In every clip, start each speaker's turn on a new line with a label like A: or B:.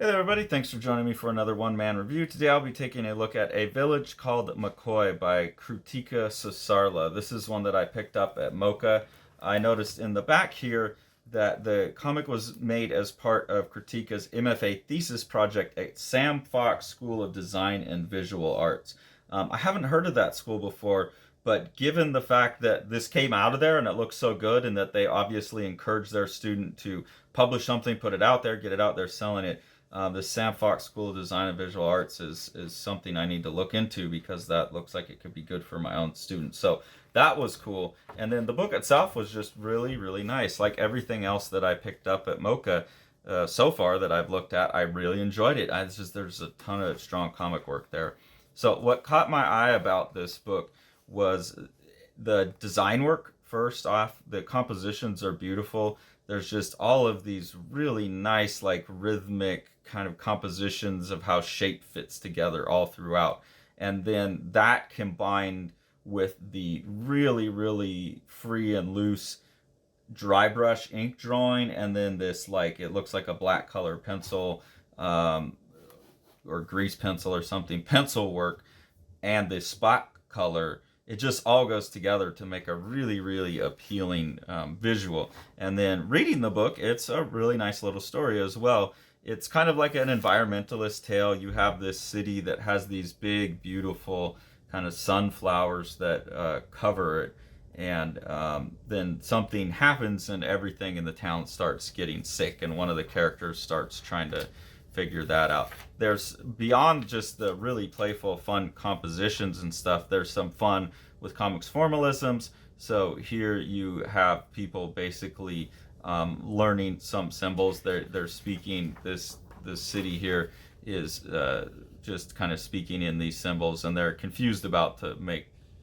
A: Hey there everybody, thanks for joining me for another one-man review. Today I'll be taking a look at A Village Called Makkoi by Kruttika Susarla. This is one that I picked up at Mocha. I noticed in the back here that the comic was made as part of Kruttika's MFA thesis project at Sam Fox School of Design and Visual Arts. I haven't heard of that school before, but given the fact that this came out of there and it looks so good and that they obviously encourage their student to publish something, put it out there, get it out there, selling it, the Sam Fox School of Design and Visual Arts is something I need to look into because that looks like it could be good for my own students. So that was cool. And then the book itself was just really, really nice. Like everything else that I picked up at Mocha so far that I've looked at, I really enjoyed it. There's a ton of strong comic work there. So what caught my eye about this book was the design work. First off, the compositions are beautiful. There's just all of these really nice, like rhythmic kind of compositions of how shape fits together all throughout. And then that combined with the really, really free and loose dry brush ink drawing, and then this, like, it looks like a black color pencil or grease pencil or something, pencil work, and the spot color, it just all goes together to make a really, really appealing visual. And then reading the book, it's a really nice little story as well. It's kind of like an environmentalist tale. You have this city that has these big, beautiful kind of sunflowers that cover it. And then something happens and everything in the town starts getting sick. And one of the characters starts trying to figure that out. There's, beyond just the really playful, fun compositions and stuff, there's some fun with comics formalisms. So here you have people basically learning some symbols. They're speaking, this city here is just kind of speaking in these symbols, and they're confused about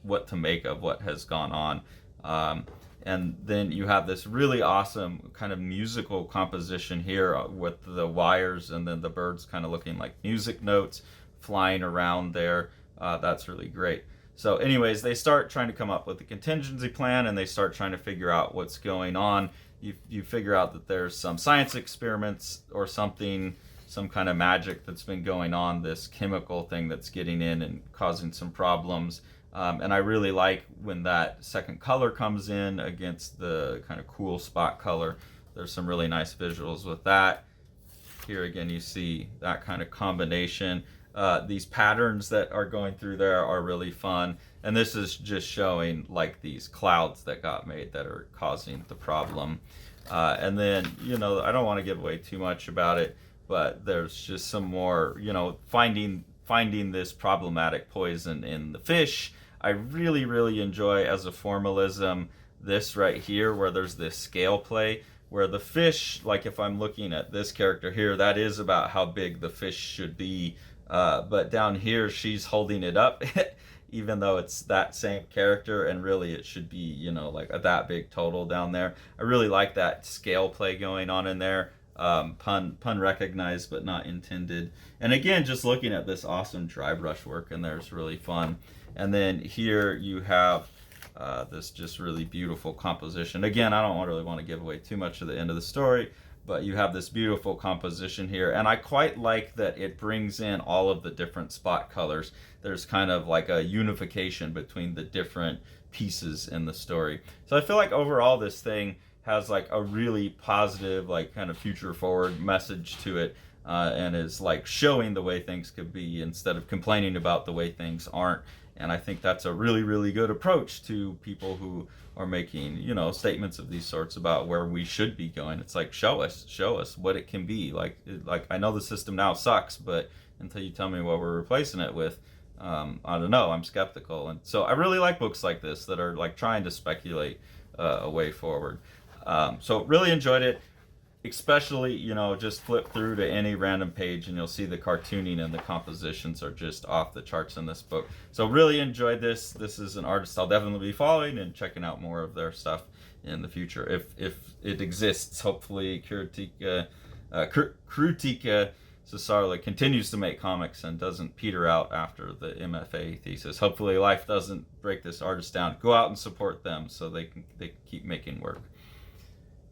A: what to make of what has gone on. And then you have this really awesome kind of musical composition here with the wires and then the birds kind of looking like music notes flying around there. That's really great. So anyways, they start trying to come up with a contingency plan, and they start trying to figure out what's going on. You figure out that there's some science experiments or something, some kind of magic that's been going on, this chemical thing that's getting in and causing some problems. And I really like when that second color comes in against the kind of cool spot color. There's some really nice visuals with that. Here again, you see that kind of combination. These patterns that are going through there are really fun. And this is just showing like these clouds that got made that are causing the problem. And then, I don't want to give away too much about it, but there's just some more, finding this problematic poison in the fish. I really, really enjoy as a formalism this right here where there's this scale play where the fish, like if I'm looking at this character here, that is about how big the fish should be. But down here, she's holding it up, even though it's that same character, and really it should be, like that big total down there. I really like that scale play going on in there. Pun recognized, but not intended. And again, just looking at this awesome dry brush work in there is really fun. And then here you have this just really beautiful composition. Again, I don't really want to give away too much of the end of the story, but you have this beautiful composition here. And I quite like that it brings in all of the different spot colors. There's kind of like a unification between the different pieces in the story. So I feel like overall this thing has like a really positive, like kind of future forward message to it, and is like showing the way things could be instead of complaining about the way things aren't. And I think that's a really, really good approach to people who are making, statements of these sorts about where we should be going. It's like, show us what it can be. Like I know the system now sucks, but until you tell me what we're replacing it with, I don't know, I'm skeptical. And so I really like books like this that are like trying to speculate a way forward. So really enjoyed it. Especially, just flip through to any random page and you'll see the cartooning and the compositions are just off the charts in this book. So really enjoyed this. This is an artist I'll definitely be following and checking out more of their stuff in the future if it exists. Hopefully Kruttika Susarla continues to make comics and doesn't peter out after the MFA thesis. Hopefully life doesn't break this artist down. Go out and support them so they can keep making work.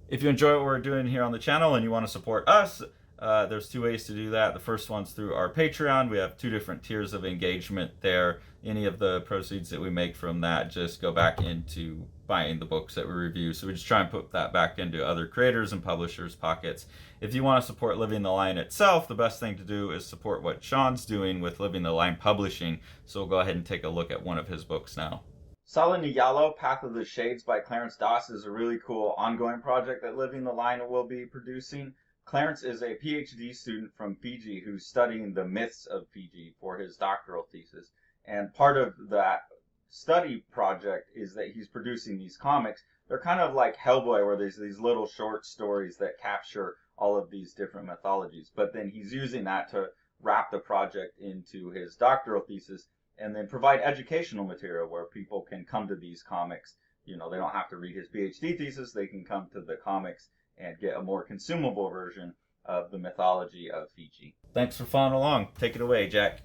A: If you enjoy what we're doing here on the channel and you want to support us, There's two ways to do that. The first one's through our Patreon. We have two different tiers of engagement there. Any of the proceeds that we make from that just go back into buying the books that we review. So we just try and put that back into other creators and publishers' pockets. If you want to support Living the Line itself, the best thing to do is support what Sean's doing with Living the Line Publishing. So we'll go ahead and take a look at one of his books now. Sala Niyalo, Path of the Shades by Clarence Doss is a really cool ongoing project that Living the Line will be producing. Clarence is a PhD student from Fiji who's studying the myths of Fiji for his doctoral thesis. And part of that study project is that he's producing these comics. They're kind of like Hellboy, where there's these little short stories that capture all of these different mythologies. But then he's using that to wrap the project into his doctoral thesis and then provide educational material where people can come to these comics. You know, they don't have to read his PhD thesis. They can come to the comics and get a more consumable version of the mythology of Fiji. Thanks for following along. Take it away, Jack.